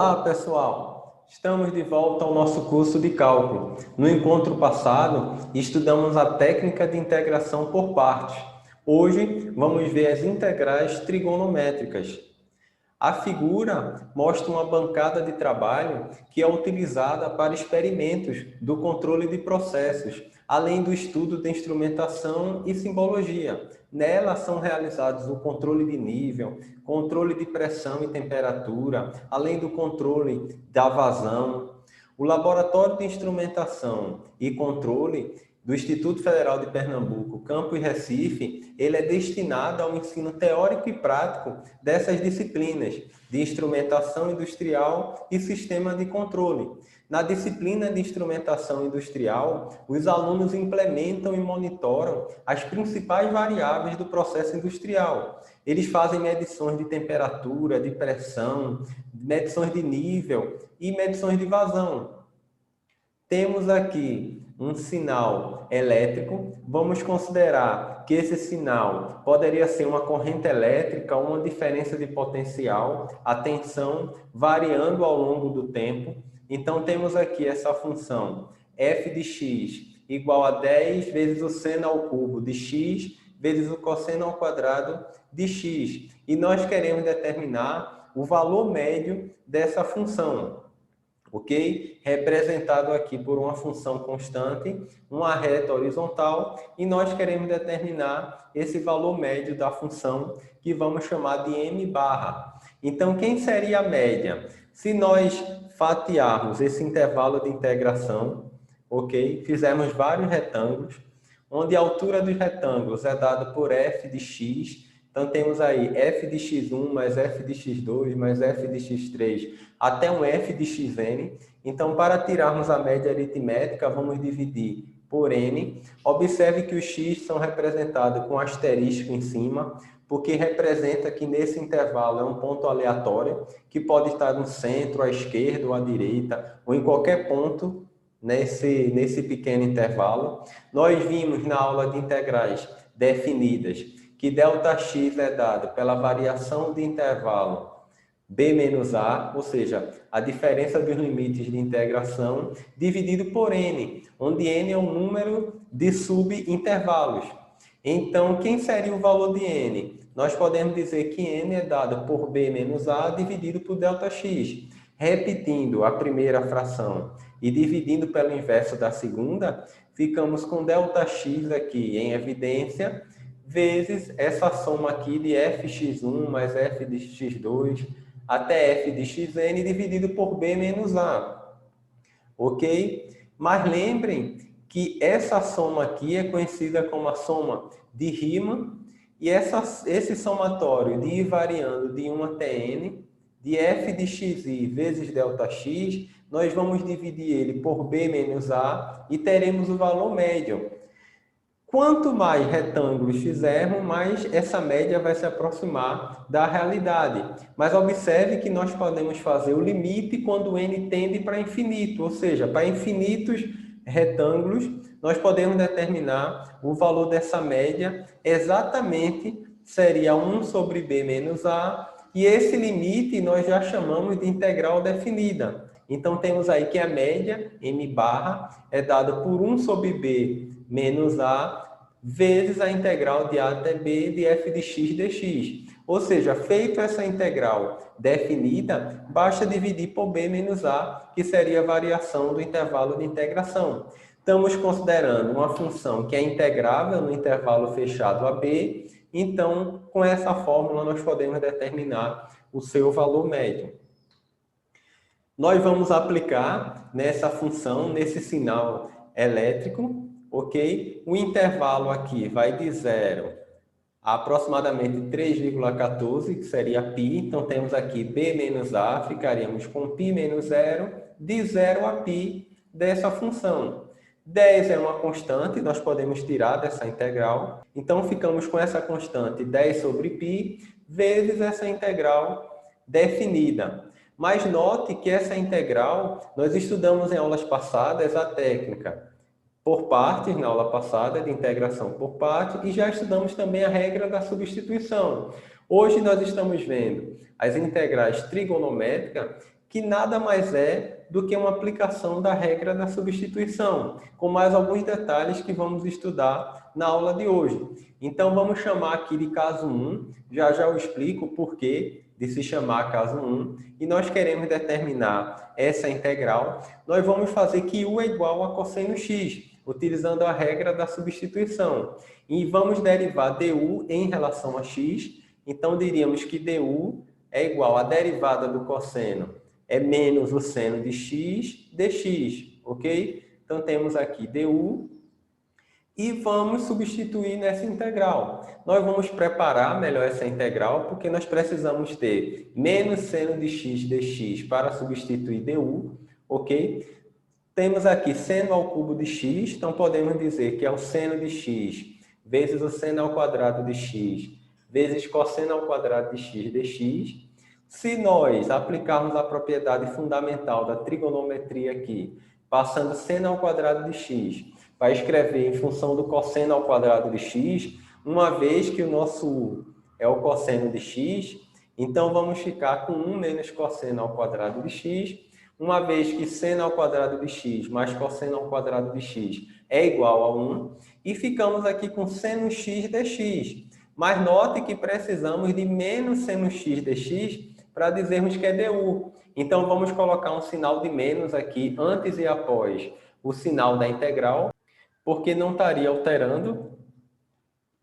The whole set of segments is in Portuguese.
Olá, pessoal! Estamos de volta ao nosso curso de cálculo. No encontro passado, estudamos a técnica de integração por partes. Hoje, vamos ver as integrais trigonométricas. A figura mostra uma bancada de trabalho que é utilizada para experimentos do controle de processos, além do estudo de instrumentação e simbologia. Nela são realizados o controle de nível, controle de pressão e temperatura, além do controle da vazão. O Laboratório de Instrumentação e Controle do Instituto Federal de Pernambuco, Campus Recife, ele é destinado ao ensino teórico e prático dessas disciplinas de instrumentação industrial e sistema de controle. Na disciplina de instrumentação industrial, os alunos implementam e monitoram as principais variáveis do processo industrial. Eles fazem medições de temperatura, de pressão, medições de nível e medições de vazão. Temos aqui um sinal elétrico. Vamos considerar que esse sinal poderia ser uma corrente elétrica, uma diferença de potencial, a tensão variando ao longo do tempo. Então, temos aqui essa função f de x igual a 10 vezes o seno ao cubo de x vezes o cosseno ao quadrado de x. E nós queremos determinar o valor médio dessa função. Ok? Representado aqui por uma função constante, uma reta horizontal, e nós queremos determinar esse valor médio da função, que vamos chamar de m barra. Então, quem seria a média? Se nós fatiarmos esse intervalo de integração, ok? Fizermos vários retângulos, onde a altura dos retângulos é dada por f de x. Então, temos aí f de x1 mais f de x2 mais f de x3 até um f de xn. Então, para tirarmos a média aritmética, vamos dividir por n. Observe que os x são representados com asterisco em cima, porque representa que nesse intervalo é um ponto aleatório, que pode estar no centro, à esquerda ou à direita, ou em qualquer ponto nesse pequeno intervalo. Nós vimos na aula de integrais definidas que ΔX é dado pela variação de intervalo B menos A, ou seja, a diferença dos limites de integração, dividido por N, onde N é o número de subintervalos. Então, quem seria o valor de N? Nós podemos dizer que N é dado por B menos A dividido por ΔX. Repetindo a primeira fração e dividindo pelo inverso da segunda, ficamos com ΔX aqui em evidência, vezes essa soma aqui de fx1 mais f de x2 até f de xn dividido por b menos a. Ok? Mas lembrem que essa soma aqui é conhecida como a soma de Riemann, e esse somatório de i variando de 1 até n, de f de xi vezes ΔX, nós vamos dividir ele por b menos a e teremos o valor médio. Quanto mais retângulos fizermos, mais essa média vai se aproximar da realidade. Mas observe que nós podemos fazer o limite quando n tende para infinito, ou seja, para infinitos retângulos, nós podemos determinar o valor dessa média exatamente seria 1 sobre b menos a, e esse limite nós já chamamos de integral definida. Então, temos aí que a média, m barra, é dada por 1 sobre b menos a vezes a integral de a até b de f de x dx. Ou seja, feito essa integral definida, basta dividir por b menos a, que seria a variação do intervalo de integração. Estamos considerando uma função que é integrável no intervalo fechado a b, então, com essa fórmula, nós podemos determinar o seu valor médio. Nós vamos aplicar nessa função, nesse sinal elétrico, ok? O intervalo aqui vai de 0 a aproximadamente 3,14, que seria π. Então, temos aqui b menos a, ficaríamos com π menos 0, de 0 a π dessa função. 10 é uma constante, nós podemos tirar dessa integral. Então, ficamos com essa constante 10 sobre π, vezes essa integral definida. Mas note que essa integral, nós estudamos em aulas passadas a técnica por partes, na aula passada, de integração por parte, e já estudamos também a regra da substituição. Hoje nós estamos vendo as integrais trigonométricas, que nada mais é do que uma aplicação da regra da substituição, com mais alguns detalhes que vamos estudar na aula de hoje. Então, vamos chamar aqui de caso 1, já eu explico o porquê de se chamar caso 1, e nós queremos determinar essa integral. Nós vamos fazer que u é igual a cosseno x, utilizando a regra da substituição. E vamos derivar du em relação a x, então diríamos que du é igual à derivada do cosseno, é menos o seno de x dx, ok? Então temos aqui du e vamos substituir nessa integral. Nós vamos preparar melhor essa integral, porque nós precisamos ter menos seno de x dx para substituir du, ok? Temos aqui seno ao cubo de x, então podemos dizer que é o seno de x vezes o seno ao quadrado de x vezes cosseno ao quadrado de x dx. Se nós aplicarmos a propriedade fundamental da trigonometria aqui, passando seno ao quadrado de x, vai escrever em função do cosseno ao quadrado de x, uma vez que o nosso u é o cosseno de x, então vamos ficar com 1 menos cosseno ao quadrado de x, uma vez que seno ao quadrado de x mais cosseno ao quadrado de x é igual a 1, e ficamos aqui com seno x dx. Mas note que precisamos de menos seno x dx para dizermos que é du. Então, vamos colocar um sinal de menos aqui antes e após o sinal da integral, porque não estaria alterando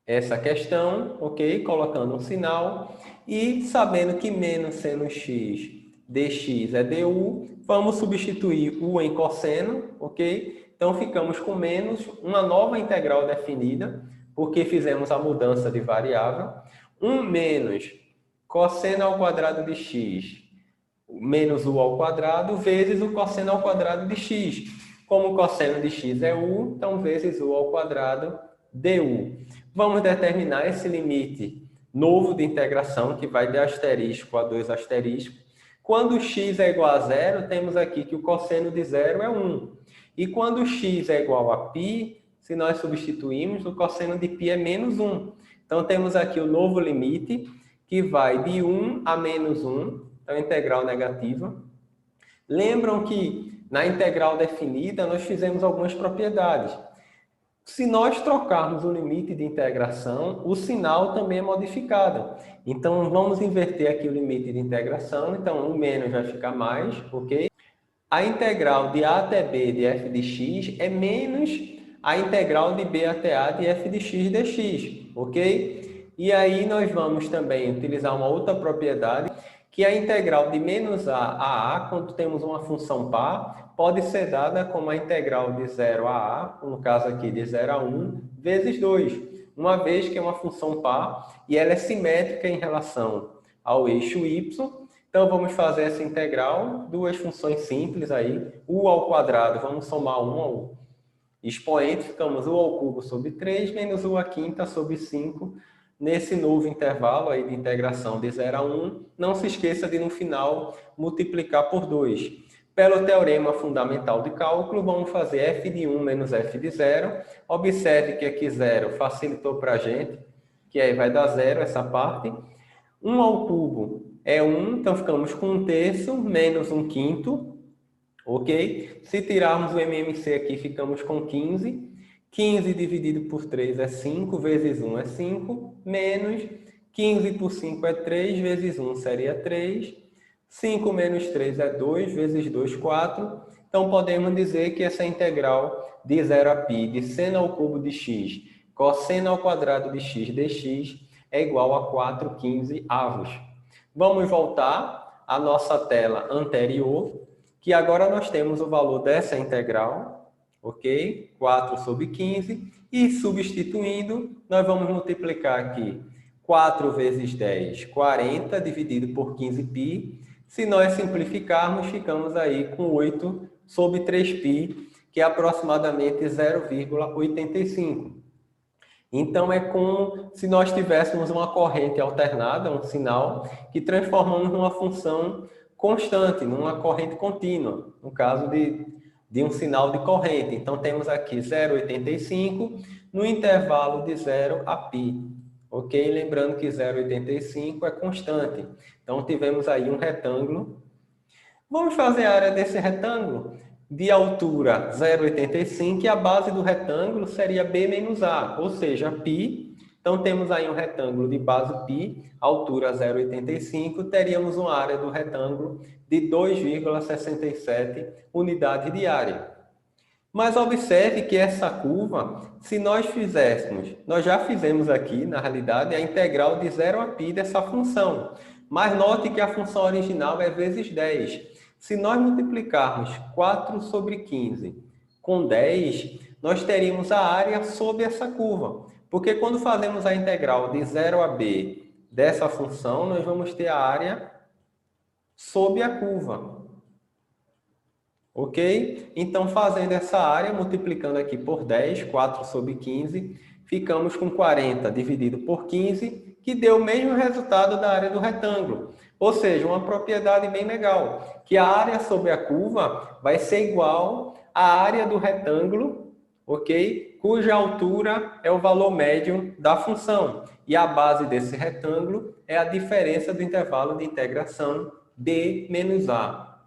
essa questão, ok? Colocando um sinal. E sabendo que menos seno x dx é du, vamos substituir u em cosseno, ok? Então, ficamos com menos uma nova integral definida, porque fizemos a mudança de variável. 1 menos cosseno ao quadrado de x menos u ao quadrado vezes o cosseno ao quadrado de x. Como o cosseno de x é u, então vezes u ao quadrado du. Vamos determinar esse limite novo de integração, que vai de asterisco a 2 asteriscos. Quando x é igual a zero, temos aqui que o cosseno de zero é 1. E quando x é igual a π, se nós substituirmos, o cosseno de π é menos 1. Então, temos aqui o novo limite, que vai de 1 a menos 1, então integral negativa. Lembram que na integral definida nós fizemos algumas propriedades. Se nós trocarmos o limite de integração, o sinal também é modificado. Então, vamos inverter aqui o limite de integração. Então, o menos vai ficar mais, ok? A integral de a até b de f de x é menos a integral de b até a de f de x dx, ok? E aí nós vamos também utilizar uma outra propriedade, que é a integral de menos a, quando temos uma função par, pode ser dada como a integral de 0 a, no caso aqui de 0 a 1, vezes 2, uma vez que é uma função par e ela é simétrica em relação ao eixo y. Então, vamos fazer essa integral, duas funções simples aí, u ao quadrado, vamos somar 1 ao expoente, ficamos u ao cubo sobre 3, menos u à quinta sobre 5, nesse novo intervalo aí de integração de 0 a 1, não se esqueça de, no final, multiplicar por 2. Pelo teorema fundamental de cálculo, vamos fazer f de 1 menos f de 0. Observe que aqui 0 facilitou para a gente, que aí vai dar 0 essa parte. 1 ao cubo é 1, então ficamos com 1/3 menos 1/5, ok? Se tirarmos o MMC aqui, ficamos com 15. 15 dividido por 3 é 5, vezes 1 é 5, menos 15 por 5 é 3, vezes 1 seria 3. 5 menos 3 é 2, vezes 2, 4. Então, podemos dizer que essa integral de 0 a π de seno ao cubo de x, cosseno ao quadrado de x dx, é igual a 4/15. Vamos voltar à nossa tela anterior, que agora nós temos o valor dessa integral, ok? 4 sobre 15, e substituindo, nós vamos multiplicar aqui 4 vezes 10, 40, dividido por 15π. Se nós simplificarmos, ficamos aí com 8 sobre 3π, que é aproximadamente 0,85. Então, é como se nós tivéssemos uma corrente alternada, um sinal, que transformamos numa função constante, numa corrente contínua, no caso de um sinal de corrente. Então, temos aqui 0,85 no intervalo de 0 a π. Ok? Lembrando que 0,85 é constante. Então, tivemos aí um retângulo. Vamos fazer a área desse retângulo de altura 0,85 e a base do retângulo seria B menos A, ou seja, π. Então, temos aí um retângulo de base π, altura 0,85, teríamos uma área do retângulo de 2,67 unidades de área. Mas observe que essa curva, se nós fizéssemos, nós já fizemos aqui, na realidade, a integral de 0 a π dessa função. Mas note que a função original é vezes 10. Se nós multiplicarmos 4 sobre 15 com 10, nós teríamos a área sob essa curva. Porque quando fazemos a integral de 0 a b dessa função, nós vamos ter a área sob a curva. Ok? Então, fazendo essa área, multiplicando aqui por 10, 4 sobre 15, ficamos com 40 dividido por 15, que deu o mesmo resultado da área do retângulo. Ou seja, uma propriedade bem legal, que a área sobre a curva vai ser igual à área do retângulo, ok? Cuja altura é o valor médio da função. E a base desse retângulo é a diferença do intervalo de integração d menos a.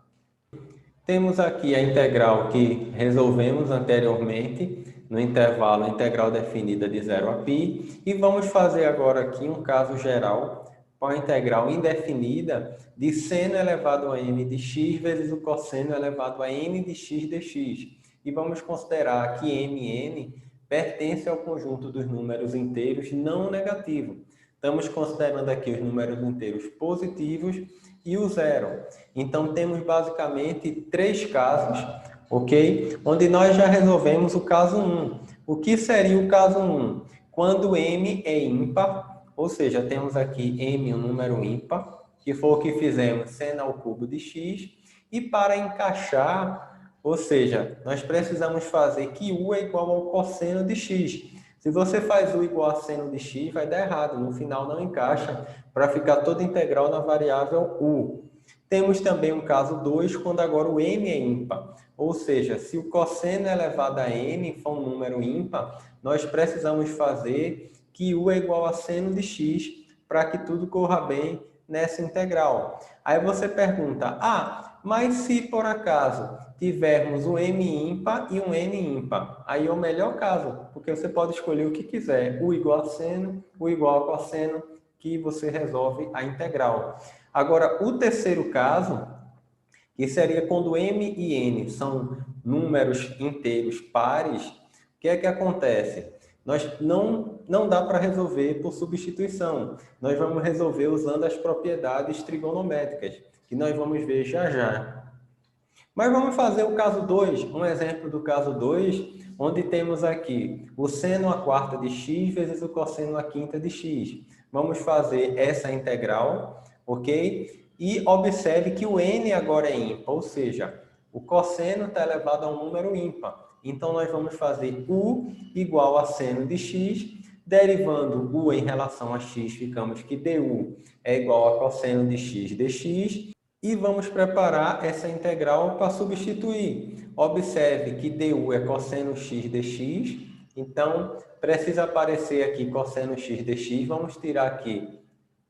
Temos aqui a integral que resolvemos anteriormente, no intervalo integral definida de 0 a π, e vamos fazer agora aqui um caso geral com a integral indefinida de seno elevado a m de x vezes o cosseno elevado a n de x dx. E vamos considerar que mn pertence ao conjunto dos números inteiros não negativos. Estamos considerando aqui os números inteiros positivos e o zero. Então, temos basicamente 3 casos, ok? Onde nós já resolvemos o caso 1. O que seria o caso 1? Quando m é ímpar, ou seja, temos aqui m um número ímpar, que foi o que fizemos seno ao cubo de x, e para encaixar, ou seja, nós precisamos fazer que u é igual ao cosseno de x. Se você faz u igual a seno de x, vai dar errado, no final não encaixa, para ficar toda integral na variável u. Temos também um caso 2, quando agora o m é ímpar. Ou seja, se o cosseno elevado a n for um número ímpar, nós precisamos fazer que u é igual a seno de x, para que tudo corra bem nessa integral. Aí você pergunta, mas se por acaso tivermos um m ímpar e um n ímpar, aí é o melhor caso, porque você pode escolher o que quiser, u igual a seno, u igual a cosseno, que você resolve a integral. Agora, o terceiro caso, que seria quando m e n são números inteiros pares, o que é que acontece? Nós não dá para resolver por substituição. Nós vamos resolver usando as propriedades trigonométricas, que nós vamos ver já já. Mas vamos fazer o caso 2, um exemplo do caso 2, onde temos aqui o seno à quarta de x vezes o cosseno à quinta de x. Vamos fazer essa integral, ok? E observe que o n agora é ímpar, ou seja, o cosseno está elevado a um número ímpar. Então, nós vamos fazer u igual a seno de x, derivando u em relação a x, ficamos que du é igual a cosseno de x dx. E vamos preparar essa integral para substituir. Observe que du é cosseno x dx, então precisa aparecer aqui cosseno x dx. Vamos tirar aqui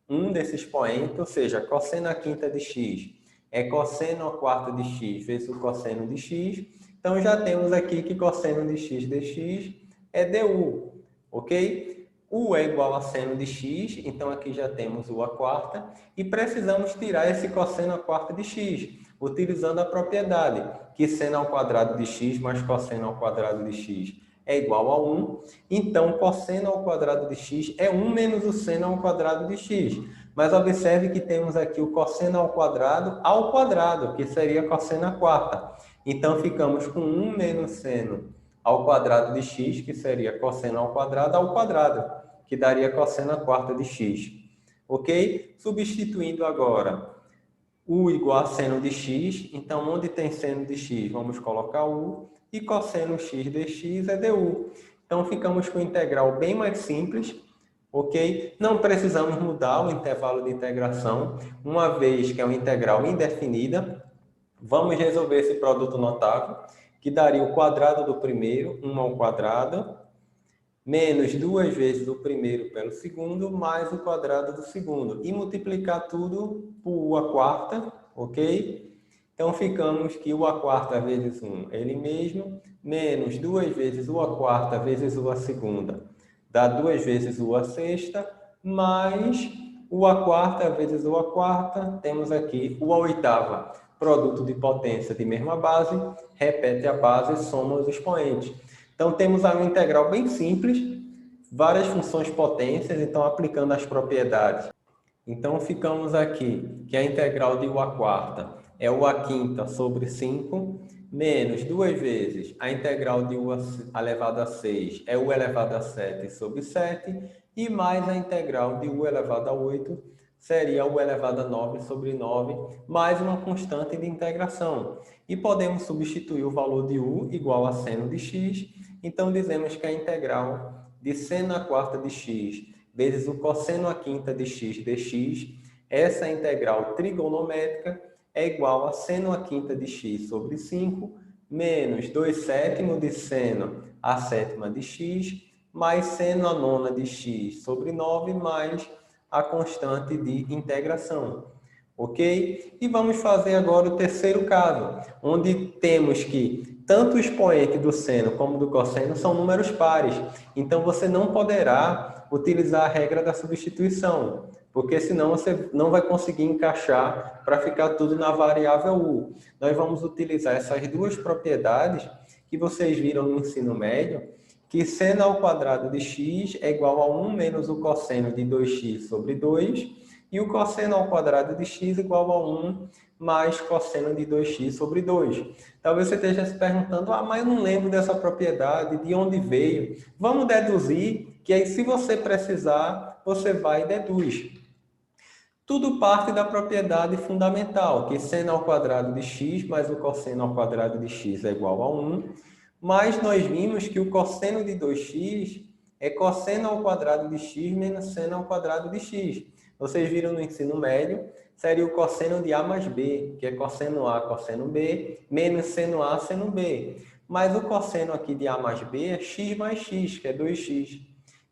um desses poentes, ou seja, cosseno à quinta de x é cosseno à quarta de x vezes o cosseno de x. Então já temos aqui que cosseno de x dx é du, ok? U é igual a seno de x, então aqui já temos u à quarta, e precisamos tirar esse cosseno à quarta de x, utilizando a propriedade que seno ao quadrado de x mais cosseno ao quadrado de x é igual a 1, então cosseno ao quadrado de x é 1 menos o seno ao quadrado de x. Mas observe que temos aqui o cosseno ao quadrado, que seria cosseno à quarta. Então ficamos com 1 menos seno ao quadrado de x, que seria cosseno ao quadrado, que daria cosseno à quarta de x. Ok? Substituindo agora u igual a seno de x, então onde tem seno de x, vamos colocar u, e cosseno x dx é du. Então ficamos com integral bem mais simples, ok? Não precisamos mudar o intervalo de integração, uma vez que é uma integral indefinida. Vamos resolver esse produto notável, que daria o quadrado do primeiro, 1 ao quadrado, menos 2 vezes o primeiro pelo segundo, mais o quadrado do segundo. E multiplicar tudo por u à quarta, ok? Então, ficamos que u à quarta vezes 1 é ele mesmo, menos 2 vezes u à quarta vezes u à segunda, dá 2 vezes u à sexta, mais u à quarta vezes u à quarta, temos aqui u à oitava, produto de potência de mesma base, repete a base, soma os expoentes. Então, temos aí uma integral bem simples, várias funções potências, então aplicando as propriedades. Então, ficamos aqui que a integral de u à quarta é u à quinta sobre 5, menos 2 vezes a integral de u elevado a 6 é u elevado a 7 sobre 7, e mais a integral de u elevado a 8 seria u elevado a 9 sobre 9, mais uma constante de integração. E podemos substituir o valor de u igual a seno de x, então dizemos que a integral de seno à quarta de x vezes o cosseno à quinta de x dx, essa integral trigonométrica é igual a seno à quinta de x sobre 5, menos 2 sétimos de seno à sétima de x, mais seno à nona de x sobre 9, mais a constante de integração. Ok? E vamos fazer agora o terceiro caso, onde temos que tanto o expoente do seno como do cosseno são números pares. Então, você não poderá utilizar a regra da substituição, porque senão você não vai conseguir encaixar para ficar tudo na variável u. Nós vamos utilizar essas duas propriedades que vocês viram no ensino médio, que seno ao quadrado de x é igual a 1 menos o cosseno de 2x sobre 2, e o cosseno ao quadrado de x igual a 1 mais cosseno de 2x sobre 2. Talvez você esteja se perguntando, mas eu não lembro dessa propriedade, de onde veio. Vamos deduzir, que aí se você precisar, você vai e deduz. Tudo parte da propriedade fundamental, que seno ao quadrado de x mais o cosseno ao quadrado de x é igual a 1, mas nós vimos que o cosseno de 2x é cosseno ao quadrado de x menos seno ao quadrado de x. Vocês viram no ensino médio, seria o cosseno de A mais B, que é cosseno A, cosseno B, menos seno A, seno B. Mas o cosseno aqui de A mais B é x mais x, que é 2x.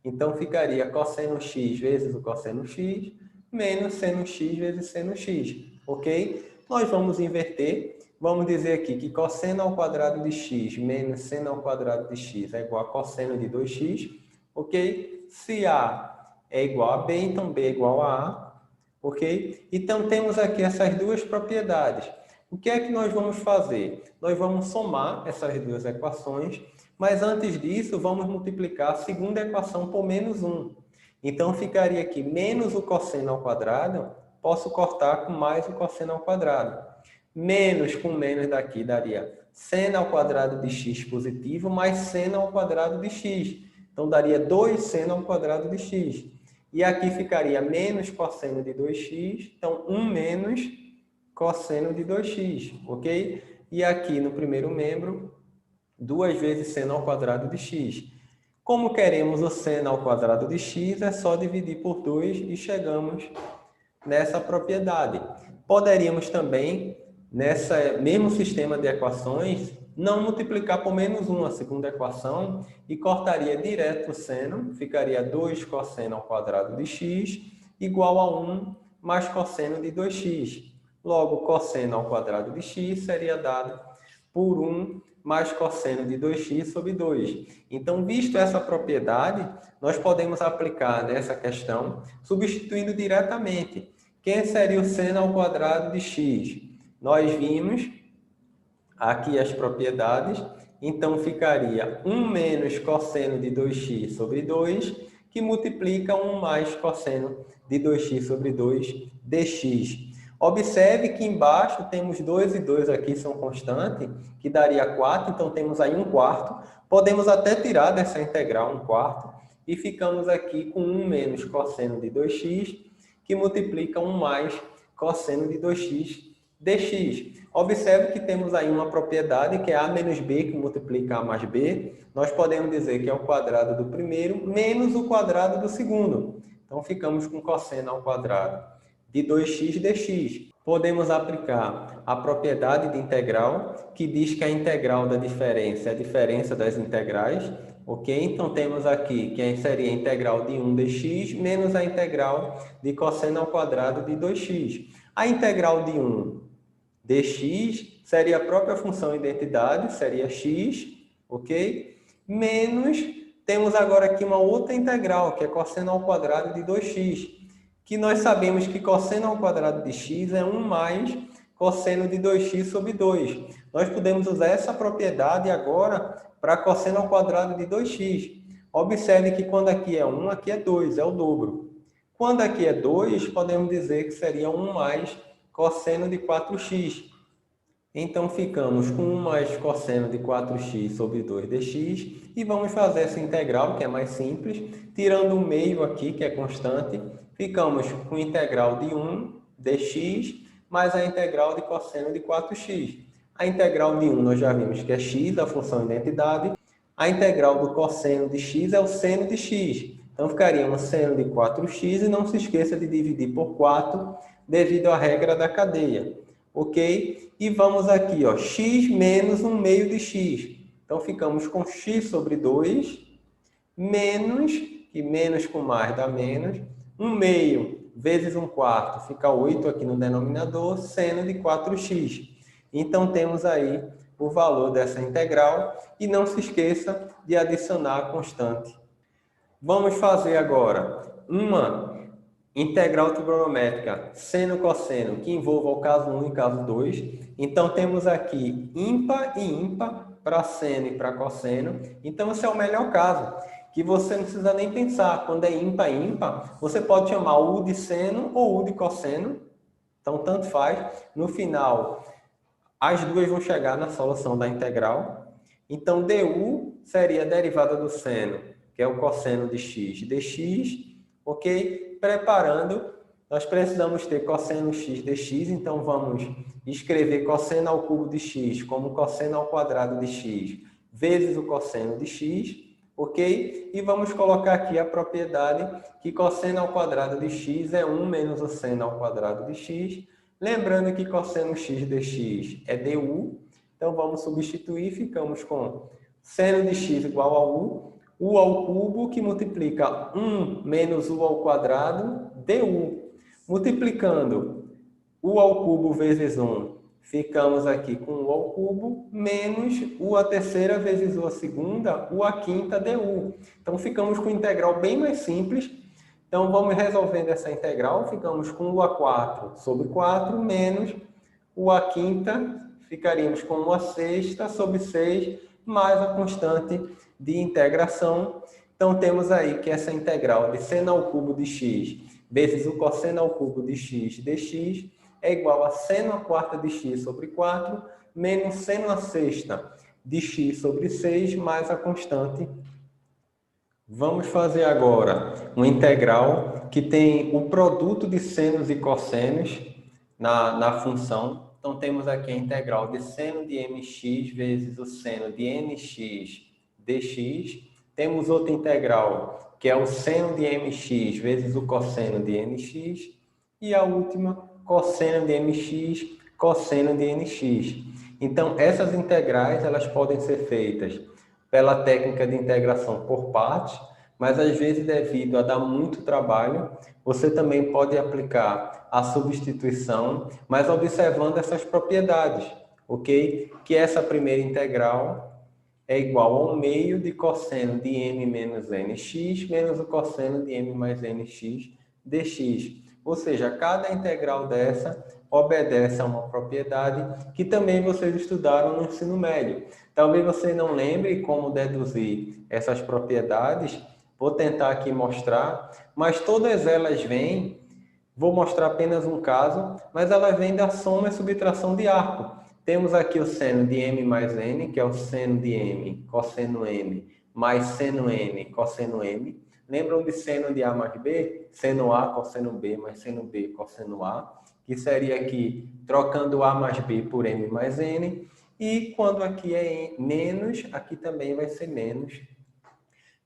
Então, ficaria cosseno x vezes o cosseno x, menos seno x vezes seno x, ok? Nós vamos inverter, vamos dizer aqui que cosseno ao quadrado de x menos seno ao quadrado de x é igual a cosseno de 2x, ok? Se A é igual a B, então B é igual a A, ok? Então, temos aqui essas duas propriedades. O que é que nós vamos fazer? Nós vamos somar essas duas equações, mas antes disso, vamos multiplicar a segunda equação por menos 1. Então, ficaria aqui menos o cosseno ao quadrado, posso cortar com mais o cosseno ao quadrado. Menos com menos daqui daria seno ao quadrado de x positivo mais seno ao quadrado de x. Então, daria 2 seno ao quadrado de x. E aqui ficaria menos cosseno de 2x, então 1 menos cosseno de 2x, ok? E aqui no primeiro membro, 2 vezes seno ao quadrado de x. Como queremos o seno ao quadrado de x, é só dividir por 2 e chegamos nessa propriedade. Poderíamos também, nesse mesmo sistema de equações, não multiplicar por menos 1 a segunda equação e cortaria direto o seno, ficaria 2 cosseno ao quadrado de x igual a 1 mais cosseno de 2x. Logo, cosseno ao quadrado de x seria dado por 1 mais cosseno de 2x sobre 2. Então, visto essa propriedade, nós podemos aplicar nessa questão, substituindo diretamente. Quem seria o seno ao quadrado de x? Nós vimos aqui as propriedades, então ficaria 1 menos cosseno de 2x sobre 2, que multiplica 1 mais cosseno de 2x sobre 2 dx. Observe que embaixo temos 2 e 2 aqui são constantes, que daria 4, então temos aí 1/4. Podemos até tirar dessa integral 1/4 e ficamos aqui com 1 menos cosseno de 2x, que multiplica 1 mais cosseno de 2x dx. Observe que temos aí uma propriedade que é a menos b, que multiplica a mais b. Nós podemos dizer que é o quadrado do primeiro menos o quadrado do segundo. Então, ficamos com cosseno ao quadrado de 2x dx. Podemos aplicar a propriedade de integral, que diz que a integral da diferença é a diferença das integrais. Ok? Então, temos aqui que seria a integral de 1 dx menos a integral de cosseno ao quadrado de 2x. A integral de 1 dx seria a própria função identidade, seria x, ok? Menos, temos agora aqui uma outra integral, que é cosseno ao quadrado de 2x, que nós sabemos que cosseno ao quadrado de x é 1 mais cosseno de 2x sobre 2. Nós podemos usar essa propriedade agora para cosseno ao quadrado de 2x. Observe que quando aqui é 1, aqui é 2, é o dobro. Quando aqui é 2, podemos dizer que seria 1 mais cosseno de 4x. Então, ficamos com 1 mais cosseno de 4x sobre 2 dx. E vamos fazer essa integral, que é mais simples. Tirando o meio aqui, que é constante, ficamos com a integral de 1 dx mais a integral de cosseno de 4x. A integral de 1 nós já vimos que é x, a função identidade. A integral do cosseno de x é o seno de x. Então, ficaria um seno de 4x e não se esqueça de dividir por 4 devido à regra da cadeia. Ok? E vamos aqui, ó, x menos 1 meio de x. Então, ficamos com x sobre 2 menos, que menos com mais dá menos, 1 meio vezes 1 quarto, fica 8 aqui no denominador, seno de 4x. Então, temos aí o valor dessa integral e não se esqueça de adicionar a constante. Vamos fazer agora uma integral trigonométrica seno-cosseno que envolva o caso 1 e caso 2. Então, temos aqui ímpar e ímpar para seno e para cosseno. Então, esse é o melhor caso, que você não precisa nem pensar. Quando é ímpar e ímpar, você pode chamar U de seno ou U de cosseno. Então, tanto faz. No final, as duas vão chegar na solução da integral. Então, du seria a derivada do seno, que é o cosseno de x dx, ok? Preparando, nós precisamos ter cosseno x dx, então vamos escrever cosseno ao cubo de x como cosseno ao quadrado de x vezes o cosseno de x, ok? E vamos colocar aqui a propriedade que cosseno ao quadrado de x é 1 menos o seno ao quadrado de x. Lembrando que cosseno x dx é du, então vamos substituir, ficamos com seno de x igual a u ao cubo, que multiplica 1 menos u ao quadrado, du. Multiplicando u ao cubo vezes 1, ficamos aqui com u ao cubo, menos u à terceira vezes u à segunda, u à quinta du. Então, ficamos com integral bem mais simples. Então, vamos resolvendo essa integral, ficamos com u a 4 sobre 4, menos u a quinta, ficaríamos com u a sexta sobre 6, mais a constante de integração. Então, temos aí que essa integral de seno ao cubo de x vezes o cosseno ao cubo de x dx é igual a seno à quarta de x sobre 4, menos seno à sexta de x sobre 6, mais a constante. Vamos fazer agora uma integral que tem o produto de senos e cossenos na função. Então, temos aqui a integral de seno de mx vezes o seno de nx dx. Temos outra integral, que é o seno de mx vezes o cosseno de nx. E a última, cosseno de mx, cosseno de nx. Então, essas integrais elas podem ser feitas pela técnica de integração por partes, mas às vezes, devido a dar muito trabalho, você também pode aplicar a substituição, mas observando essas propriedades, ok? Que essa primeira integral é igual ao meio de cosseno de m menos nx menos o cosseno de m mais nx dx. Ou seja, cada integral dessa obedece a uma propriedade que também vocês estudaram no ensino médio. Talvez você não lembre como deduzir essas propriedades, vou tentar aqui mostrar, mas todas elas vêm, vou mostrar apenas um caso, mas elas vêm da soma e subtração de arco. Temos aqui o seno de m mais n, que é o seno de m, cosseno m, mais seno n, cosseno m. Lembram de seno de a mais b? Seno a, cosseno b, mais seno b, cosseno a, que seria aqui trocando a mais b por m mais n. E quando aqui é menos, aqui também vai ser menos.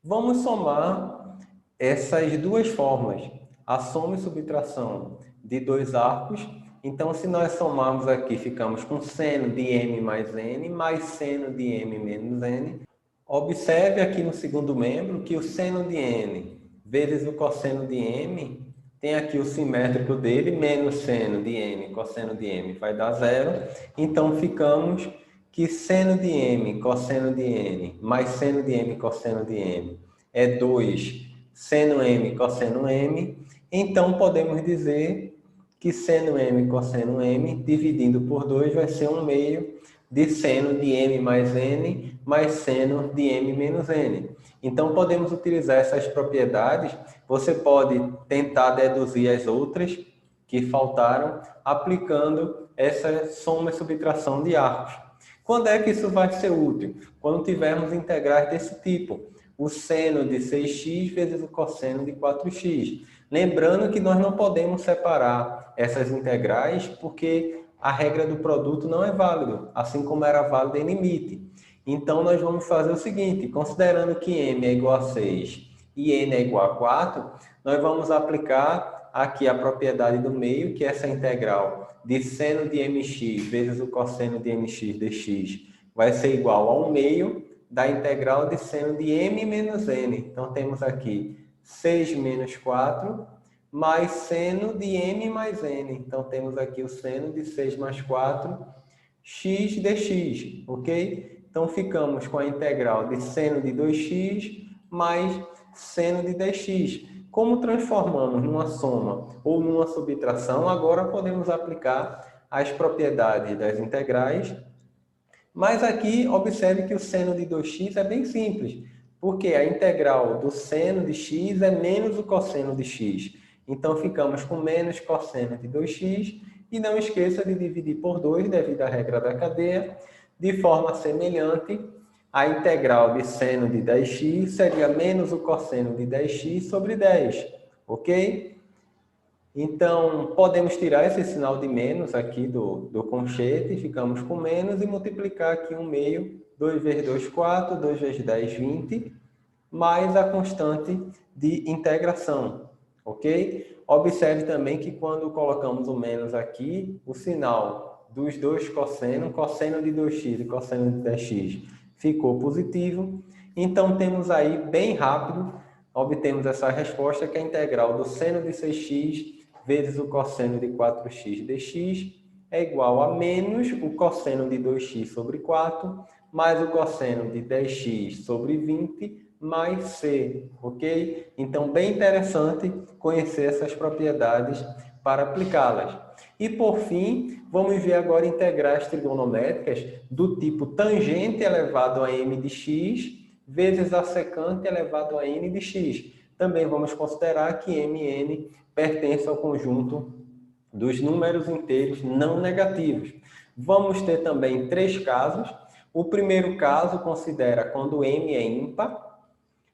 Vamos somar essas duas formas, a soma e subtração de dois arcos. Então, se nós somarmos aqui, ficamos com seno de m mais n, mais seno de m menos n. Observe aqui no segundo membro que o seno de n vezes o cosseno de m tem aqui o simétrico dele, menos seno de m, cosseno de m vai dar 0. Então, ficamos que seno de m, cosseno de n, mais seno de m, cosseno de m, é 2 seno m, cosseno m. Então, podemos dizer que seno m, cosseno m, dividindo por 2, vai ser 1/2 de seno de m mais n, mais seno de m menos n. Então, podemos utilizar essas propriedades. Você pode tentar deduzir as outras que faltaram, aplicando essa soma e subtração de arcos. Quando é que isso vai ser útil? Quando tivermos integrais desse tipo. O seno de 6x vezes o cosseno de 4x. Lembrando que nós não podemos separar essas integrais porque a regra do produto não é válida, assim como era válida em limite. Então, nós vamos fazer o seguinte, considerando que m é igual a 6 e n é igual a 4, nós vamos aplicar aqui a propriedade do meio, que é essa integral de seno de mx vezes o cosseno de mx dx vai ser igual a 1/2 da integral de seno de m menos n. Então, temos aqui 6 menos 4 mais seno de m mais n. Então, temos aqui o seno de 6 mais 4, x dx, ok? Então, ficamos com a integral de seno de 2x mais seno de dx. Como transformamos numa soma ou numa subtração, agora podemos aplicar as propriedades das integrais. Mas aqui, observe que o seno de 2x é bem simples, porque a integral do seno de x é menos o cosseno de x. Então, ficamos com menos cosseno de 2x, e não esqueça de dividir por 2, devido à regra da cadeia. De forma semelhante, a integral de seno de 10x seria menos o cosseno de 10x sobre 10, ok? Então, podemos tirar esse sinal de menos aqui do conchete, ficamos com menos, e multiplicar aqui 1/2, 2 vezes 2, 4, 2 vezes 10, 20, mais a constante de integração, ok? Observe também que quando colocamos o menos aqui, o sinal dos dois cossenos, cosseno de 2x e cosseno de 10x, ficou positivo. Então, temos aí, bem rápido, obtemos essa resposta, que é a integral do seno de 6x vezes o cosseno de 4x dx é igual a menos o cosseno de 2x sobre 4, mais o cosseno de 10x sobre 20, mais c, ok? Então, bem interessante conhecer essas propriedades para aplicá-las. E, por fim, vamos ver agora integrais trigonométricas do tipo tangente elevado a m de x vezes a secante elevado a n de x. Também vamos considerar que m e n pertence ao conjunto dos números inteiros não negativos. Vamos ter também 3 casos. O primeiro caso considera quando m é ímpar,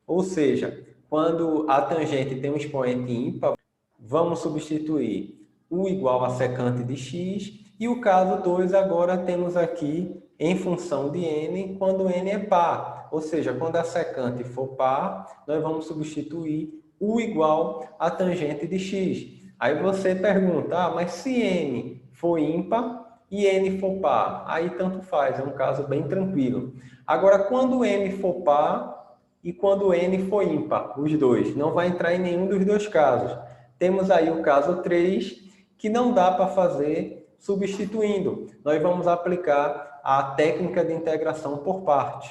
ou seja, quando a tangente tem um expoente ímpar, vamos substituir u igual a secante de x. E o caso 2, agora temos aqui em função de n, quando n é par. Ou seja, quando a secante for par, nós vamos substituir u igual a tangente de x. Aí você pergunta, mas se n for ímpar e n for par, aí tanto faz, é um caso bem tranquilo. Agora, quando m for par e quando n for ímpar, os dois, não vai entrar em nenhum dos dois casos. Temos aí o caso 3, que não dá para fazer substituindo. Nós vamos aplicar a técnica de integração por partes.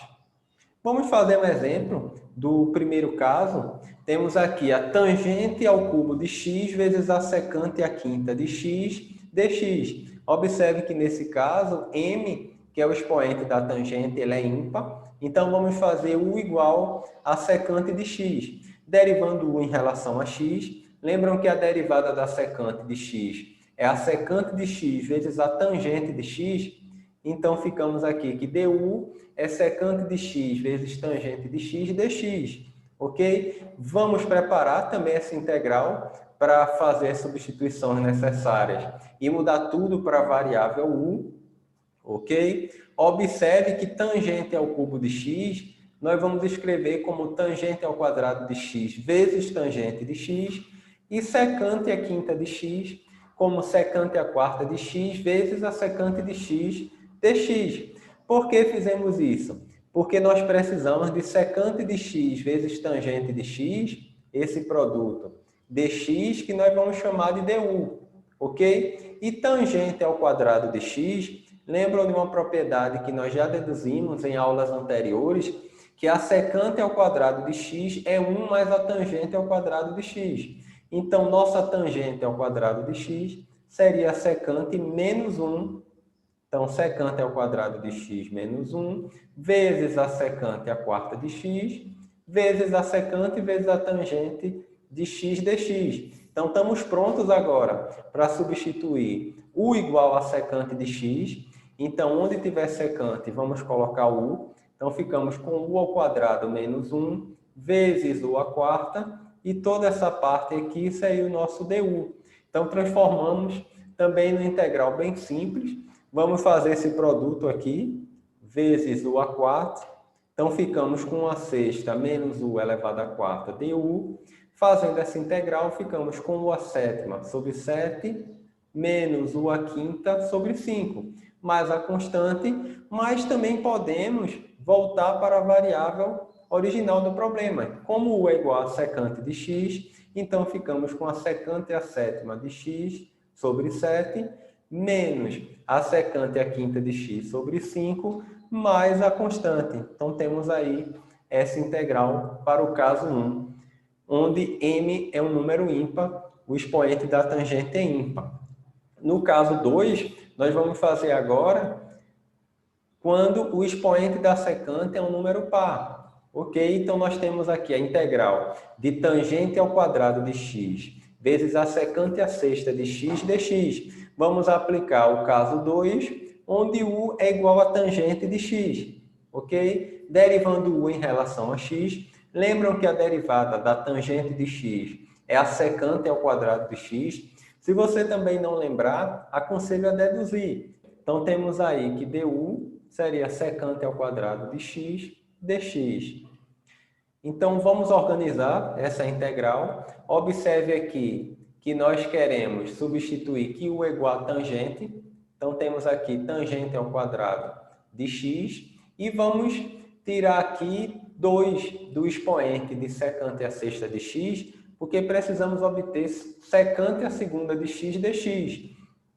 Vamos fazer um exemplo do primeiro caso. Temos aqui a tangente ao cubo de x vezes a secante à quinta de x dx. Observe que nesse caso, m, que é o expoente da tangente, ele é ímpar. Então, vamos fazer u igual a secante de x. Derivando u em relação a x, lembram que a derivada da secante de x é a secante de x vezes a tangente de x? Então, ficamos aqui que du é secante de x vezes tangente de x dx, ok? Vamos preparar também essa integral para fazer as substituições necessárias e mudar tudo para a variável u, ok? Observe que tangente ao cubo de x, nós vamos escrever como tangente ao quadrado de x vezes tangente de x, e secante à quinta de x como secante à quarta de x vezes a secante de x dx. Por que fizemos isso? Porque nós precisamos de secante de x vezes tangente de x, esse produto, dx, que nós vamos chamar de du, ok? E tangente ao quadrado de x, lembram de uma propriedade que nós já deduzimos em aulas anteriores, que a secante ao quadrado de x é 1 mais a tangente ao quadrado de x. Então, nossa tangente ao quadrado de x seria a secante menos 1. Então, secante ao quadrado de x menos 1, vezes a secante à quarta de x, vezes a secante vezes a tangente de x dx. Então, estamos prontos agora para substituir u igual a secante de x. Então, onde tiver secante, vamos colocar u. Então, ficamos com u ao quadrado menos 1 vezes u à quarta. E toda essa parte aqui seria o nosso du. Então, transformamos também no integral bem simples. Vamos fazer esse produto aqui, vezes u à quarta. Então, ficamos com 1/6 menos u elevado à quarta du. Fazendo essa integral, ficamos com u à sétima sobre 7 menos u à quinta sobre 5, mais a constante, mas também podemos voltar para a variável original do problema. Como u é igual a secante de x, então ficamos com a secante à sétima de x sobre 7, menos a secante à quinta de x sobre 5, mais a constante. Então, temos aí essa integral para o caso 1, onde m é um número ímpar, o expoente da tangente é ímpar. No caso 2, nós vamos fazer agora quando o expoente da secante é um número par. Ok? Então, nós temos aqui a integral de tangente ao quadrado de x vezes a secante à sexta de x dx. Vamos aplicar o caso 2, onde u é igual a tangente de x. Ok? Derivando u em relação a x, lembram que a derivada da tangente de x é a secante ao quadrado de x? Se você também não lembrar, aconselho a deduzir. Então, temos aí que du seria secante ao quadrado de x dx. Então, vamos organizar essa integral. Observe aqui que nós queremos substituir que u é igual a tangente. Então, temos aqui tangente ao quadrado de x. E vamos tirar aqui 2 do expoente de secante à sexta de x, porque precisamos obter secante à segunda de x dx.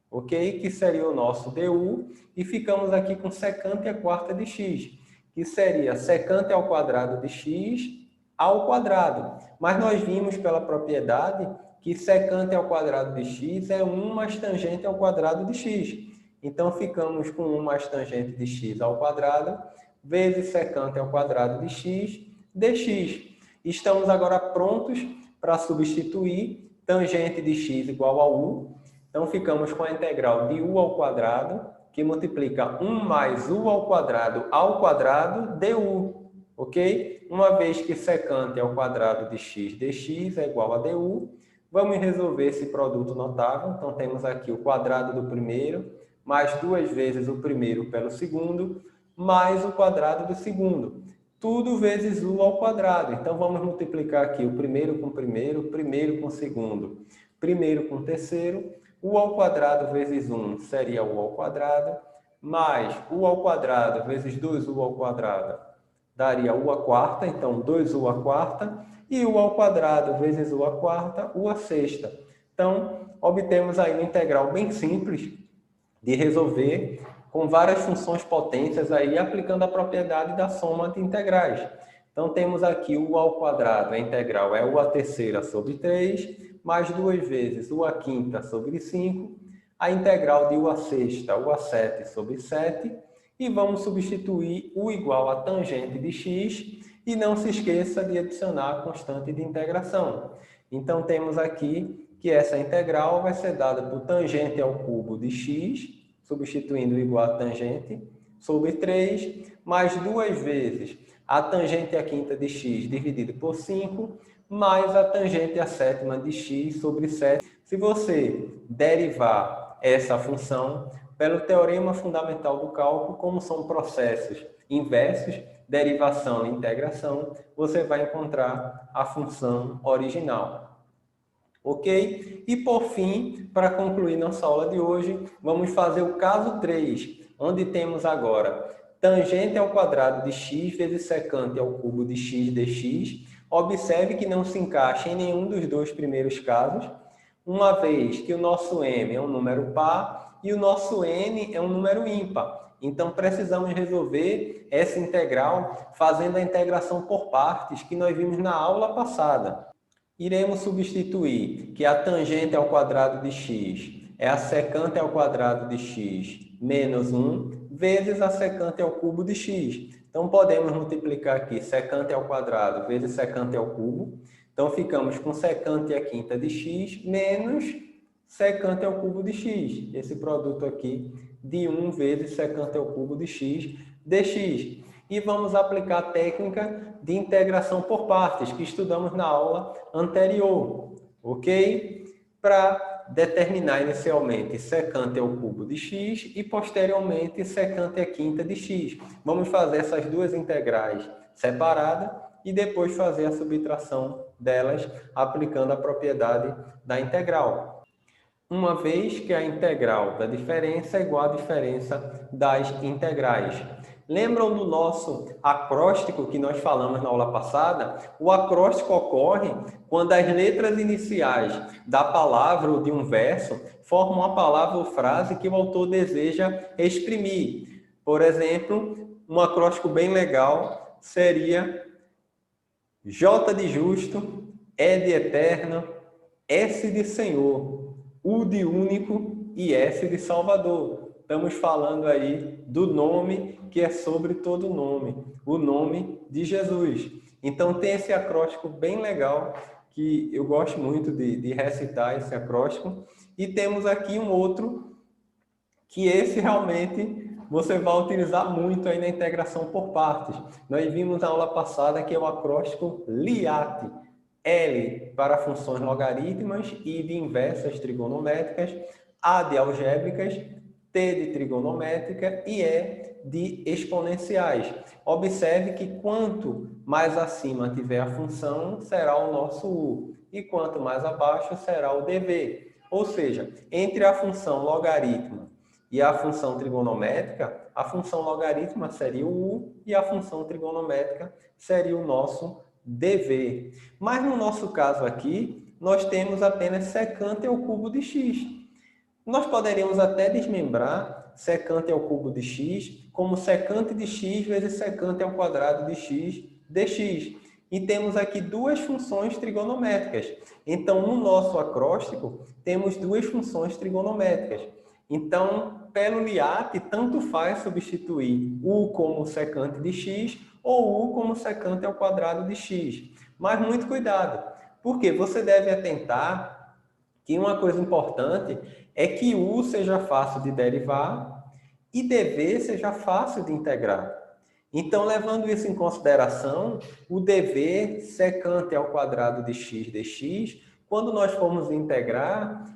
Ok? Que seria o nosso du. E ficamos aqui com secante à quarta de x, que seria secante ao quadrado de x ao quadrado. Mas nós vimos pela propriedade que secante ao quadrado de x é 1 mais tangente ao quadrado de x. Então, ficamos com 1 mais tangente de x ao quadrado, vezes secante ao quadrado de x dx. Estamos agora prontos para substituir tangente de x igual a u. Então, ficamos com a integral de u ao quadrado, que multiplica 1 mais u ao quadrado du. Ok? Uma vez que secante ao quadrado de x dx é igual a du, vamos resolver esse produto notável. Então, temos aqui o quadrado do primeiro, mais 2 vezes o primeiro pelo segundo, mais o quadrado do segundo. Tudo vezes u ao quadrado. Então, vamos multiplicar aqui o primeiro com o segundo, primeiro com o terceiro. U ao quadrado vezes 1 seria u ao quadrado, mais u ao quadrado vezes 2u ao quadrado daria u à quarta, então 2u à quarta, e u ao quadrado vezes u à quarta, u à sexta. Então, obtemos aí uma integral bem simples de resolver, com várias funções potências aí, aplicando a propriedade da soma de integrais. Então, temos aqui u ao quadrado, a integral é u à terceira sobre 3, mais 2 vezes u à quinta sobre 5, a integral de u à sexta, u à 7 sobre 7, e vamos substituir u igual a tangente de x, e não se esqueça de adicionar a constante de integração. Então, temos aqui que essa integral vai ser dada por tangente ao cubo de x, substituindo igual a tangente, sobre 3, mais 2 vezes a tangente à quinta de x dividido por 5, mais a tangente à sétima de x sobre 7. Se você derivar essa função pelo teorema fundamental do cálculo, como são processos inversos, derivação e integração, você vai encontrar a função original. Ok? E por fim, para concluir nossa aula de hoje, vamos fazer o caso 3, onde temos agora tangente ao quadrado de x vezes secante ao cubo de x dx. Observe que não se encaixa em nenhum dos dois primeiros casos, uma vez que o nosso m é um número par e o nosso n é um número ímpar. Então, precisamos resolver essa integral fazendo a integração por partes que nós vimos na aula passada. Iremos substituir que a tangente ao quadrado de x é a secante ao quadrado de x menos 1 vezes a secante ao cubo de x. Então, podemos multiplicar aqui secante ao quadrado vezes secante ao cubo. Então, ficamos com secante à quinta de x menos secante ao cubo de x. Esse produto aqui de 1 vezes secante ao cubo de x dx. E vamos aplicar a técnica de integração por partes, que estudamos na aula anterior, ok? Para determinar inicialmente secante ao cubo de x e posteriormente secante à quinta de x. Vamos fazer essas duas integrais separadas e depois fazer a subtração delas aplicando a propriedade da integral. Uma vez que a integral da diferença é igual à diferença das integrais. Lembram do nosso acróstico que nós falamos na aula passada? O acróstico ocorre quando as letras iniciais da palavra ou de um verso formam a palavra ou frase que o autor deseja exprimir. Por exemplo, um acróstico bem legal seria J de justo, E de eterno, S de Senhor, U de único e S de Salvador. Estamos falando aí do nome que é sobre todo nome, o nome de Jesus. Então tem esse acróstico bem legal, que eu gosto muito de recitar esse acróstico. E temos aqui um outro, que esse realmente você vai utilizar muito aí na integração por partes. Nós vimos na aula passada que é o acróstico LIAT. L para funções logarítmicas, I de inversas trigonométricas, A de algébricas, T de trigonométrica e E de exponenciais. Observe que quanto mais acima tiver a função, será o nosso U. E quanto mais abaixo, será o dv. Ou seja, entre a função logarítmica e a função trigonométrica, a função logarítmica seria o U e a função trigonométrica seria o nosso dv. Mas no nosso caso aqui, nós temos apenas secante ao cubo de x. Nós poderíamos até desmembrar secante ao cubo de x como secante de x vezes secante ao quadrado de x dx. E temos aqui duas funções trigonométricas. Então, no nosso acróstico, temos duas funções trigonométricas. Então, pelo LIAT, tanto faz substituir U como secante de x ou U como secante ao quadrado de x. Mas muito cuidado, porque você deve atentar que uma coisa importante é que U seja fácil de derivar e dv seja fácil de integrar. Então, levando isso em consideração, o dv secante ao quadrado de x dx, quando nós formos integrar,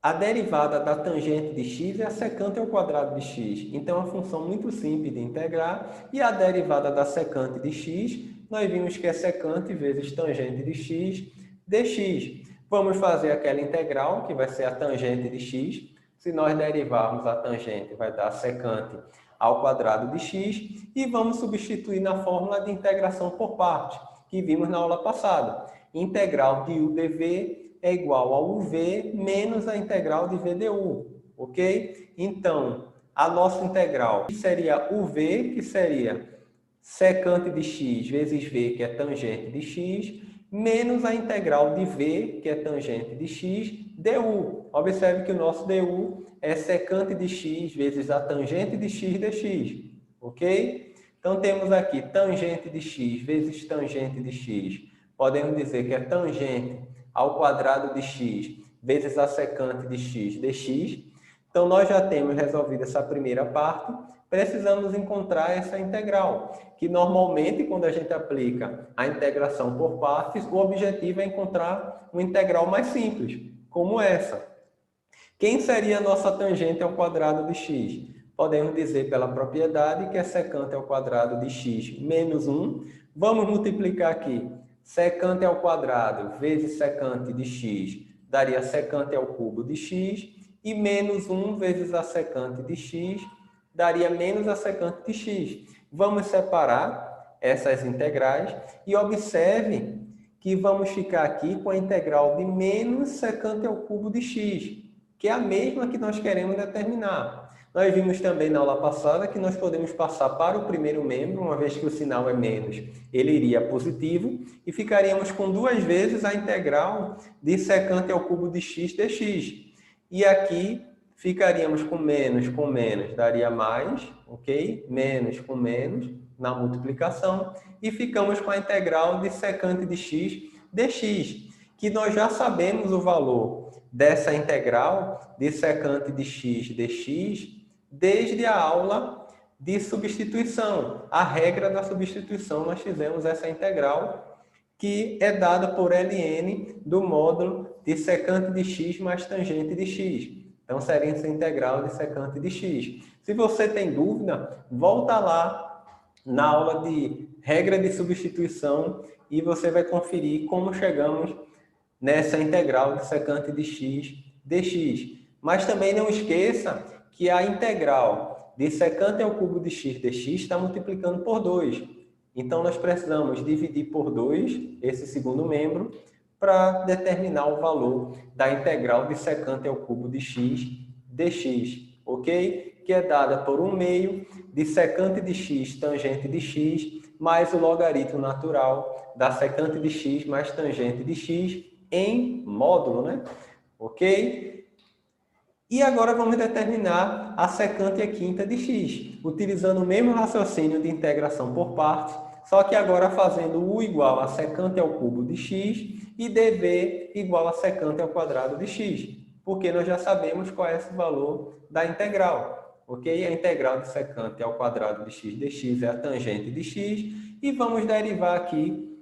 a derivada da tangente de x é a secante ao quadrado de x. Então, é uma função muito simples de integrar. E a derivada da secante de x, nós vimos que é secante vezes tangente de x dx. Vamos fazer aquela integral, que vai ser a tangente de x. Se nós derivarmos a tangente, vai dar secante ao quadrado de x. E vamos substituir na fórmula de integração por partes, que vimos na aula passada. Integral de u dv é igual ao uv menos a integral de v du, ok? Então, a nossa integral seria uv, que seria secante de x vezes v, que é tangente de x, menos a integral de v, que é tangente de x, du. Observe que o nosso du é secante de x vezes a tangente de x dx, ok? Então, temos aqui tangente de x vezes tangente de x. Podemos dizer que é tangente ao quadrado de x vezes a secante de x dx. Então, nós já temos resolvido essa primeira parte. Precisamos encontrar essa integral, que normalmente, quando a gente aplica a integração por partes, o objetivo é encontrar uma integral mais simples, como essa. Quem seria a nossa tangente ao quadrado de x? Podemos dizer pela propriedade que é secante ao quadrado de x menos 1. Vamos multiplicar aqui. Secante ao quadrado vezes secante de x daria secante ao cubo de x. E menos 1 vezes a secante de x daria menos a secante de x. Vamos separar essas integrais e observe que vamos ficar aqui com a integral de menos secante ao cubo de x, que é a mesma que nós queremos determinar. Nós vimos também na aula passada que nós podemos passar para o primeiro membro, uma vez que o sinal é menos, ele iria positivo, e ficaríamos com duas vezes a integral de secante ao cubo de x dx. E aqui ficaríamos com menos, daria mais, ok? Menos com menos na multiplicação, e ficamos com a integral de secante de x dx, que nós já sabemos o valor dessa integral de secante de x dx desde a aula de substituição. A regra da substituição, nós fizemos essa integral, que é dada por ln do módulo de secante de x mais tangente de x. Então, seria essa integral de secante de x. Se você tem dúvida, volta lá na aula de regra de substituição e você vai conferir como chegamos nessa integral de secante de x dx. Mas também não esqueça que a integral de secante ao cubo de x dx está multiplicando por 2. Então, nós precisamos dividir por 2 esse segundo membro para determinar o valor da integral de secante ao cubo de x dx, ok? Que é dada por 1/2 de secante de x tangente de x mais o logaritmo natural da secante de x mais tangente de x em módulo, né? Ok? E agora vamos determinar a secante e a quinta de x, utilizando o mesmo raciocínio de integração por partes, só que agora fazendo u igual a secante ao cubo de x e dv igual a secante ao quadrado de x, porque nós já sabemos qual é esse valor da integral, ok? A integral de secante ao quadrado de x dx é a tangente de x, e vamos derivar aqui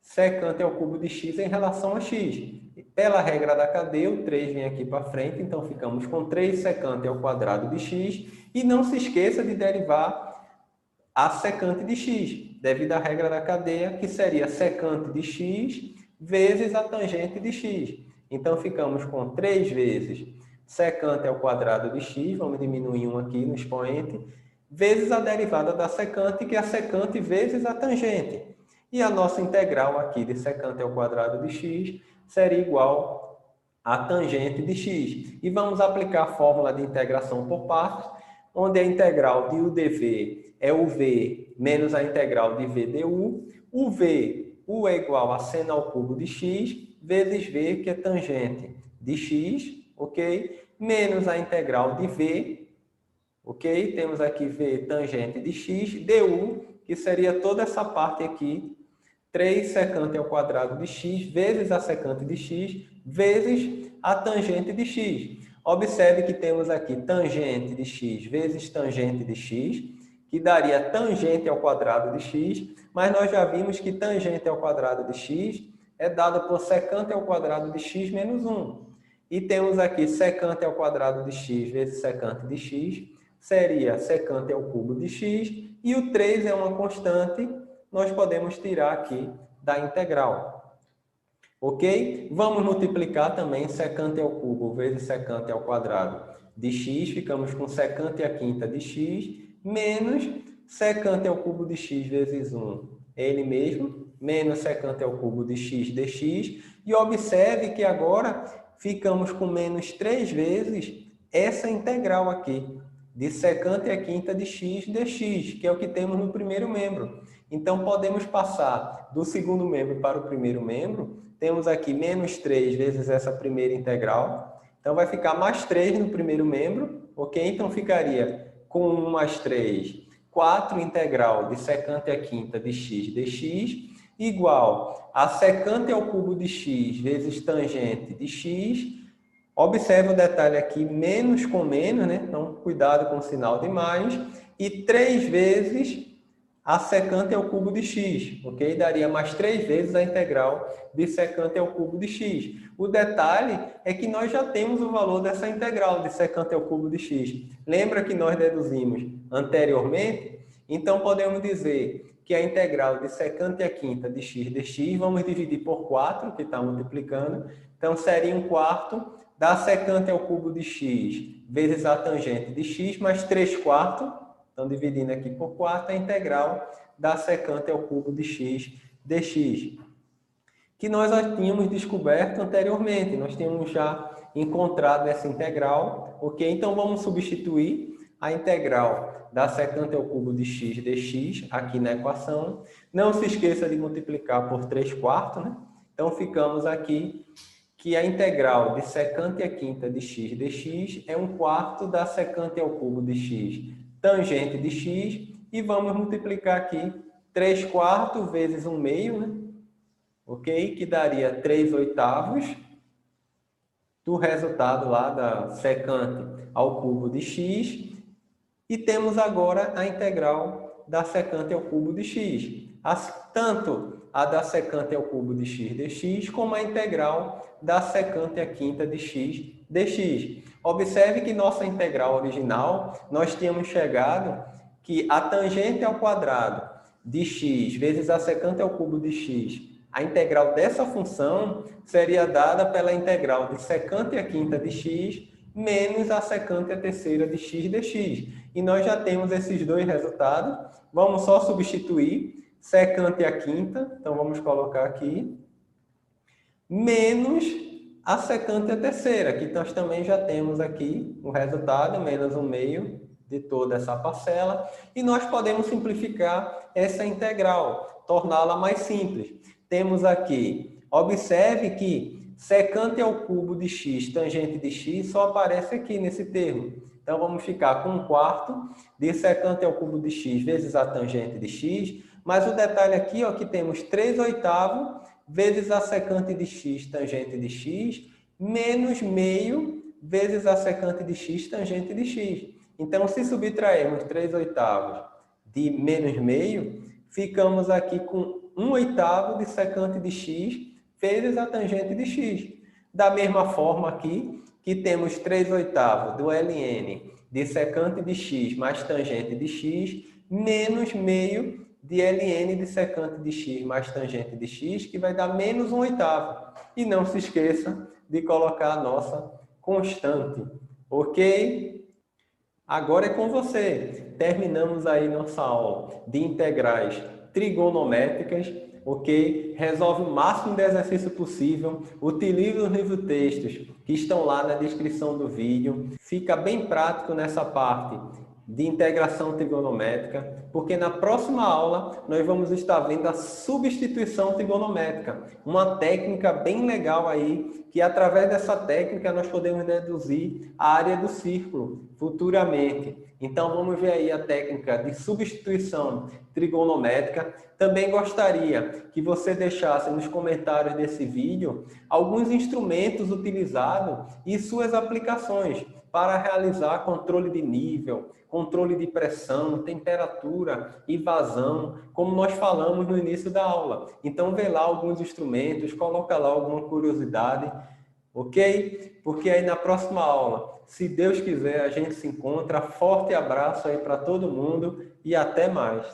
secante ao cubo de x em relação a x. Pela regra da cadeia, o 3 vem aqui para frente, então ficamos com 3 secante ao quadrado de x. E não se esqueça de derivar a secante de x, devido à regra da cadeia, que seria secante de x vezes a tangente de x. Então, ficamos com 3 vezes secante ao quadrado de x, vamos diminuir um aqui no expoente, vezes a derivada da secante, que é a secante vezes a tangente. E a nossa integral aqui de secante ao quadrado de x seria igual a tangente de x. E vamos aplicar a fórmula de integração por partes, onde a integral de u dv é o v menos a integral de v du. U é igual a seno ao cubo de x, vezes v, que é tangente de x, ok? Menos a integral de v, ok? Temos aqui v tangente de x, du, que seria toda essa parte aqui, 3 secante ao quadrado de x vezes a secante de x vezes a tangente de x. Observe que temos aqui tangente de x vezes tangente de x, que daria tangente ao quadrado de x, mas nós já vimos que tangente ao quadrado de x é dada por secante ao quadrado de x menos 1. E temos aqui secante ao quadrado de x vezes secante de x, seria secante ao cubo de x, e o 3 é uma constante, nós podemos tirar aqui da integral. Ok? Vamos multiplicar também secante ao cubo vezes secante ao quadrado de x, ficamos com secante à quinta de x, menos secante ao cubo de x vezes 1, ele mesmo, menos secante ao cubo de x dx, e observe que agora ficamos com menos 3 vezes essa integral aqui, de secante à quinta de x dx, que é o que temos no primeiro membro. Então, podemos passar do segundo membro para o primeiro membro. Temos aqui menos 3 vezes essa primeira integral. Então, vai ficar mais 3 no primeiro membro, ok? Então, ficaria com 1 mais 3, 4 integral de secante à quinta de x dx, igual a secante ao cubo de x vezes tangente de x. Observe o detalhe aqui, menos com menos, né? Então, cuidado com o sinal de mais. E 3 vezes a secante ao cubo de x, ok? Daria mais 3 vezes a integral de secante ao cubo de x. O detalhe é que nós já temos o valor dessa integral de secante ao cubo de x. Lembra que nós deduzimos anteriormente? Então, podemos dizer que a integral de secante à quinta de x dx, vamos dividir por 4, que está multiplicando. Então, seria 1/4 da secante ao cubo de x vezes a tangente de x, mais 3/4. Então, dividindo aqui por 4, a integral da secante ao cubo de x dx, que nós já tínhamos descoberto anteriormente, nós tínhamos já encontrado essa integral, ok? Então, vamos substituir a integral da secante ao cubo de x dx aqui na equação. Não se esqueça de multiplicar por 3/4, né? Então, ficamos aqui que a integral de secante à quinta de x dx é 1/4 da secante ao cubo de x tangente de x, e vamos multiplicar aqui 3/4 vezes 1/2, né? Ok? Que daria 3/8 do resultado lá da secante ao cubo de x. E temos agora a integral da secante ao cubo de x. Tanto a da secante ao cubo de x dx, como a integral da secante à quinta de x dx. Observe que nossa integral original, nós tínhamos chegado que a tangente ao quadrado de x vezes a secante ao cubo de x, a integral dessa função seria dada pela integral de secante à quinta de x menos a secante à terceira de x dx. E nós já temos esses dois resultados. Vamos só substituir secante à quinta, então vamos colocar aqui, menos a secante à terceira, que nós também já temos aqui o resultado, menos 1/2 de toda essa parcela. E nós podemos simplificar essa integral, torná-la mais simples. Temos aqui, observe que secante ao cubo de x tangente de x só aparece aqui nesse termo. Então, vamos ficar com 1/4 de secante ao cubo de x vezes a tangente de x, mas o detalhe aqui é que temos 3/8 vezes a secante de x tangente de x, menos meio vezes a secante de x tangente de x. Então, se subtrairmos 3/8 de menos meio, ficamos aqui com 1/8 de secante de x vezes a tangente de x. Da mesma forma aqui, que temos 3/8 do ln de secante de x mais tangente de x, menos meio de ln de secante de x mais tangente de x, que vai dar menos 1/8. E não se esqueça de colocar a nossa constante, ok? Agora é com você. Terminamos aí nossa aula de integrais trigonométricas, ok? Resolve o máximo de exercício possível, utilize os livros-textos que estão lá na descrição do vídeo. Fica bem prático nessa parte de integração trigonométrica, porque na próxima aula nós vamos estar vendo a substituição trigonométrica, uma técnica bem legal aí, que através dessa técnica nós podemos deduzir a área do círculo futuramente. Então vamos ver aí a técnica de substituição trigonométrica. Também gostaria que você deixasse nos comentários desse vídeo alguns instrumentos utilizados e suas aplicações para realizar controle de nível, controle de pressão, temperatura e vazão, como nós falamos no início da aula. Então, vê lá alguns instrumentos, coloca lá alguma curiosidade, ok? Porque aí na próxima aula, se Deus quiser, a gente se encontra. Forte abraço aí para todo mundo e até mais.